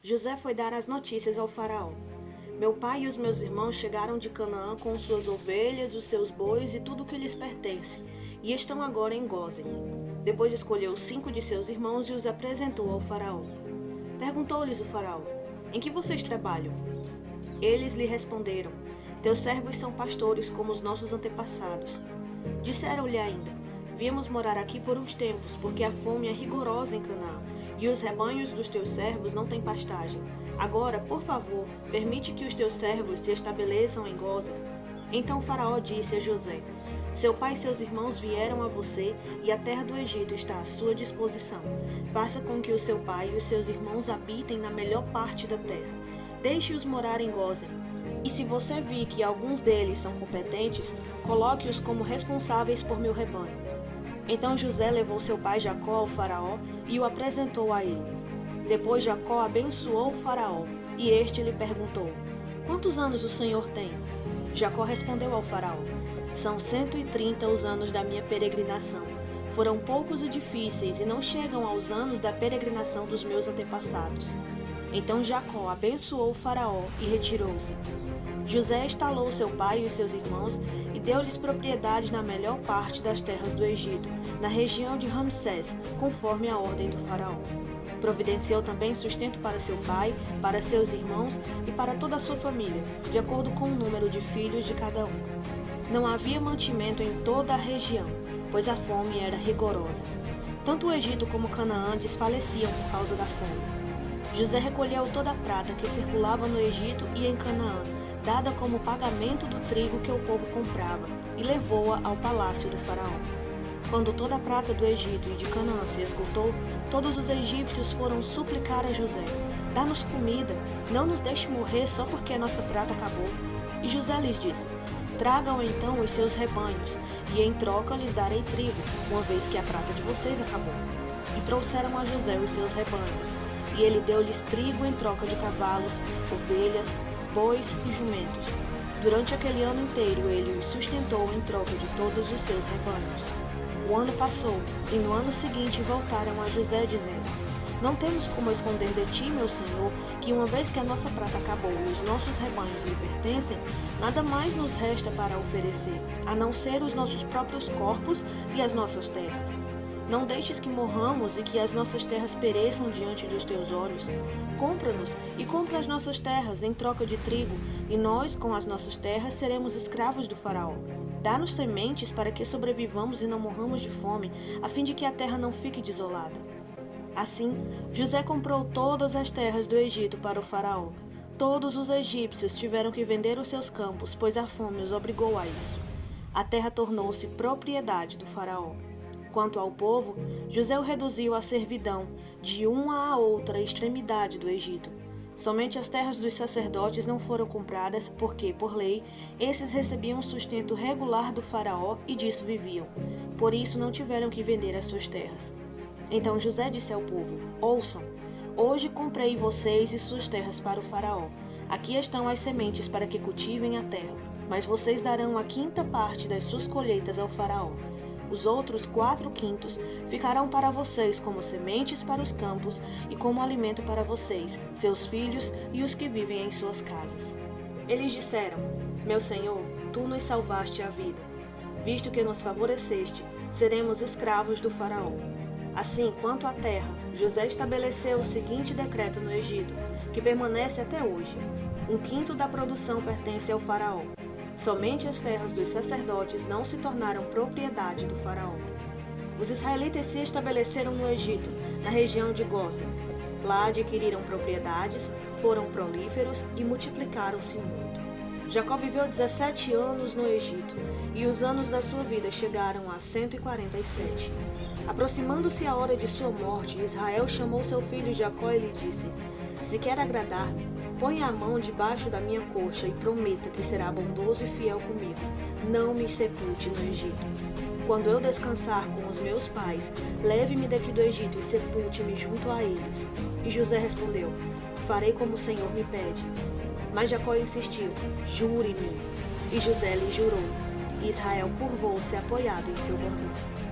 José foi dar as notícias ao faraó. Meu pai e os meus irmãos chegaram de Canaã com suas ovelhas, os seus bois e tudo o que lhes pertence, e estão agora em Gósen. Depois escolheu 5 de seus irmãos e os apresentou ao faraó. Perguntou-lhes o faraó: em que vocês trabalham? Eles lhe responderam: teus servos são pastores como os nossos antepassados. Disseram-lhe ainda: viemos morar aqui por uns tempos, porque a fome é rigorosa em Canaã, e os rebanhos dos teus servos não têm pastagem. Agora, por favor, permite que os teus servos se estabeleçam em Gósen. Então o faraó disse a José: seu pai e seus irmãos vieram a você, e a terra do Egito está à sua disposição. Faça com que o seu pai e os seus irmãos habitem na melhor parte da terra. Deixe-os morar em Gósen. E se você vir que alguns deles são competentes, coloque-os como responsáveis por meu rebanho. Então José levou seu pai Jacó ao faraó e o apresentou a ele. Depois Jacó abençoou o faraó, e este lhe perguntou: quantos anos o senhor tem? Jacó respondeu ao faraó: são 130 os anos da minha peregrinação. Foram poucos e difíceis, e não chegam aos anos da peregrinação dos meus antepassados. Então Jacó abençoou o faraó e retirou-se. José instalou seu pai e os seus irmãos e deu-lhes propriedade na melhor parte das terras do Egito, na região de Ramsés, conforme a ordem do faraó. Providenciou também sustento para seu pai, para seus irmãos e para toda a sua família, de acordo com o número de filhos de cada um. Não havia mantimento em toda a região, pois a fome era rigorosa. Tanto o Egito como Canaã desfaleciam por causa da fome. José recolheu toda a prata que circulava no Egito e em Canaã, dada como pagamento do trigo que o povo comprava, e levou-a ao palácio do faraó. Quando toda a prata do Egito e de Canaã se esgotou, todos os egípcios foram suplicar a José: dá-nos comida, não nos deixe morrer só porque a nossa prata acabou. E José lhes disse: tragam então os seus rebanhos, e em troca lhes darei trigo, uma vez que a prata de vocês acabou. E trouxeram a José os seus rebanhos, e ele deu-lhes trigo em troca de cavalos, ovelhas, bois e jumentos. Durante aquele ano inteiro ele os sustentou em troca de todos os seus rebanhos. O ano passou, e no ano seguinte voltaram a José dizendo: não temos como esconder de ti, meu senhor, que uma vez que a nossa prata acabou e os nossos rebanhos lhe pertencem, nada mais nos resta para oferecer, a não ser os nossos próprios corpos e as nossas terras. Não deixes que morramos e que as nossas terras pereçam diante dos teus olhos. Compra-nos e compra as nossas terras em troca de trigo, e nós, com as nossas terras, seremos escravos do faraó. Dá-nos sementes para que sobrevivamos e não morramos de fome, a fim de que a terra não fique desolada. Assim, José comprou todas as terras do Egito para o faraó. Todos os egípcios tiveram que vender os seus campos, pois a fome os obrigou a isso. A terra tornou-se propriedade do faraó. Quanto ao povo, José o reduziu à servidão, de uma a outra extremidade do Egito. Somente as terras dos sacerdotes não foram compradas, porque, por lei, esses recebiam o sustento regular do faraó e disso viviam. Por isso não tiveram que vender as suas terras. Então José disse ao povo: ouçam, hoje comprei vocês e suas terras para o faraó. Aqui estão as sementes para que cultivem a terra, mas vocês darão a 5ª parte das suas colheitas ao faraó. Os outros 4/5 ficarão para vocês como sementes para os campos e como alimento para vocês, seus filhos e os que vivem em suas casas. Eles disseram: meu senhor, tu nos salvaste a vida. Visto que nos favoreceste, seremos escravos do faraó. Assim, quanto à terra, José estabeleceu o seguinte decreto no Egito, que permanece até hoje: 1/5 da produção pertence ao faraó. Somente as terras dos sacerdotes não se tornaram propriedade do faraó. Os israelitas se estabeleceram no Egito, na região de Gósen. Lá adquiriram propriedades, foram prolíferos e multiplicaram-se muito. Jacó viveu 17 anos no Egito, e os anos da sua vida chegaram a 147. Aproximando-se a hora de sua morte, Israel chamou seu filho Jacó e lhe disse: se quer agradar-me, ponha a mão debaixo da minha coxa e prometa que será bondoso e fiel comigo. Não me sepulte no Egito. Quando eu descansar com os meus pais, leve-me daqui do Egito e sepulte-me junto a eles. E José respondeu: farei como o Senhor me pede. Mas Jacó insistiu: jure-me. E José lhe jurou. E Israel curvou-se apoiado em seu bordão.